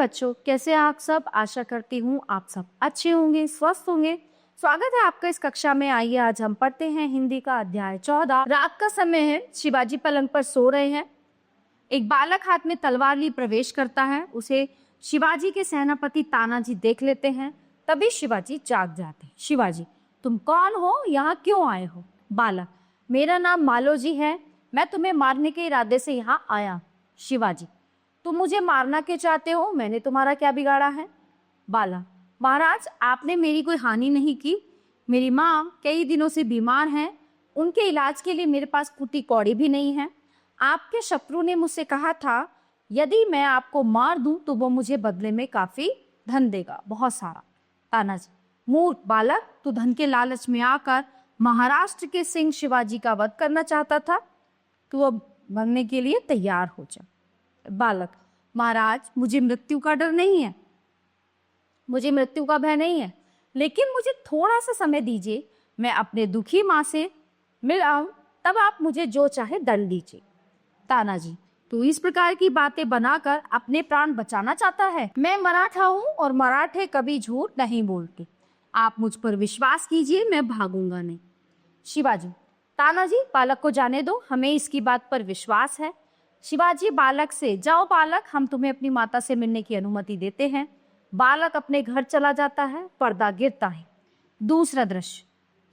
बच्चों, कैसे हैं आप सब। आशा करती हूँ आप सब अच्छे होंगे, स्वस्थ होंगे। स्वागत है आपका इस कक्षा में। आइए आज हम पढ़ते हैं हिंदी का अध्याय 14। रात का समय है, शिवाजी पलंग पर सो रहे हैं। एक बालक हाथ में तलवार लिए प्रवेश करता है। उसे शिवाजी के सेनापति तानाजी देख लेते हैं। तभी शिवाजी जाग जाते हैं। शिवाजी, तुम कौन हो, यहाँ क्यों आए हो। बालक, मेरा नाम मालोजी है, मैं तुम्हें मारने के इरादे से यहाँ आया। शिवाजी, तुम मुझे मारना क्यों चाहते हो, मैंने तुम्हारा क्या बिगाड़ा है। बालक, महाराज आपने मेरी कोई हानि नहीं की। मेरी माँ कई दिनों से बीमार हैं, उनके इलाज के लिए मेरे पास फूटी कौड़ी भी नहीं है। आपके शत्रु ने मुझसे कहा था यदि मैं आपको मार दूं तो वो मुझे बदले में काफी धन देगा, बहुत सारा। तानाजी, मूर्ख बालक, तू धन के लालच में आकर महाराष्ट्र के सिंह शिवाजी का वध करना चाहता था। तू अब मरने के लिए तैयार हो जा। बालक, महाराज मुझे मृत्यु का डर नहीं है, मुझे मृत्यु का भय नहीं है, लेकिन मुझे थोड़ा सा समय दीजिए, मैं अपने दुखी माँ से मिल आऊं, तब आप मुझे जो चाहे दंड दीजिए। तानाजी, तू इस प्रकार की बातें बनाकर अपने प्राण बचाना चाहता है। मैं मराठा हूँ और मराठे कभी झूठ नहीं बोलते। आप मुझ पर विश्वास कीजिए, मैं भागूंगा नहीं। शिवाजी, तानाजी बालक को जाने दो, हमें इसकी बात पर विश्वास है। शिवाजी बालक से, जाओ बालक, हम तुम्हें अपनी माता से मिलने की अनुमति देते हैं। बालक अपने घर चला जाता है। पर्दा गिरता है। दूसरा दृश्य,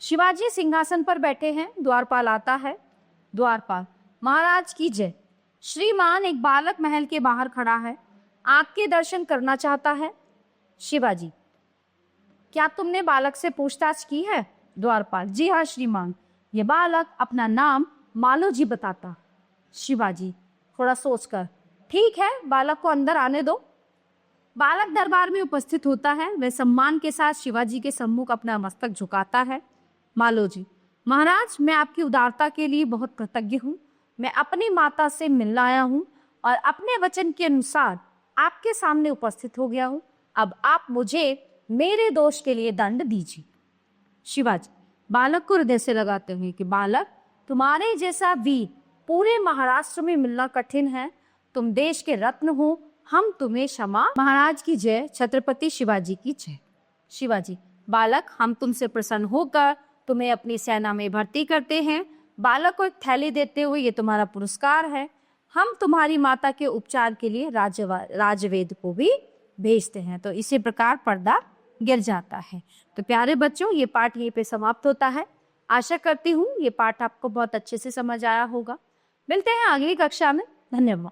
शिवाजी सिंहासन पर बैठे हैं। द्वारपाल आता है। द्वारपाल, महाराज की जय। श्रीमान, एक बालक महल के बाहर खड़ा है, आपके दर्शन करना चाहता है। शिवाजी, क्या तुमने बालक से पूछताछ की है। द्वारपाल, जी हाँ श्रीमान, ये बालक अपना नाम मालोजी बताता। शिवाजी थोड़ा सोचकर, ठीक है, बालक को अंदर आने दो। बालक दरबार में उपस्थित होता है। वह सम्मान के साथ शिवाजी के सम्मुख अपना मस्तक झुकाता है। मालोजी, महाराज मैं आपकी उदारता के लिए बहुत कृतज्ञ हूँ। मैं अपनी माता से मिलने आया हूँ और अपने वचन के अनुसार आपके सामने उपस्थित हो गया हूँ। अब आप मुझे मेरे दोष के लिए दंड दीजिए। शिवाजी बालक को हृदय से लगाते हुए कि बालक, तुम्हारे जैसा वीर पूरे महाराष्ट्र में मिलना कठिन है। तुम देश के रत्न हो, हम तुम्हें क्षमा। महाराज की जय। छत्रपति शिवाजी की जय। शिवाजी, बालक हम तुमसे प्रसन्न होकर तुम्हें अपनी सेना में भर्ती करते हैं। बालक को एक थैली देते हुए, ये तुम्हारा पुरस्कार है। हम तुम्हारी माता के उपचार के लिए राजवेद को भी भेजते हैं। तो इसी प्रकार पर्दा गिर जाता है। तो प्यारे बच्चों, ये पाठ यहीं पे समाप्त होता है। आशा करती हूँ ये पाठ आपको बहुत अच्छे से समझ आया होगा। मिलते हैं अगली कक्षा में। धन्यवाद।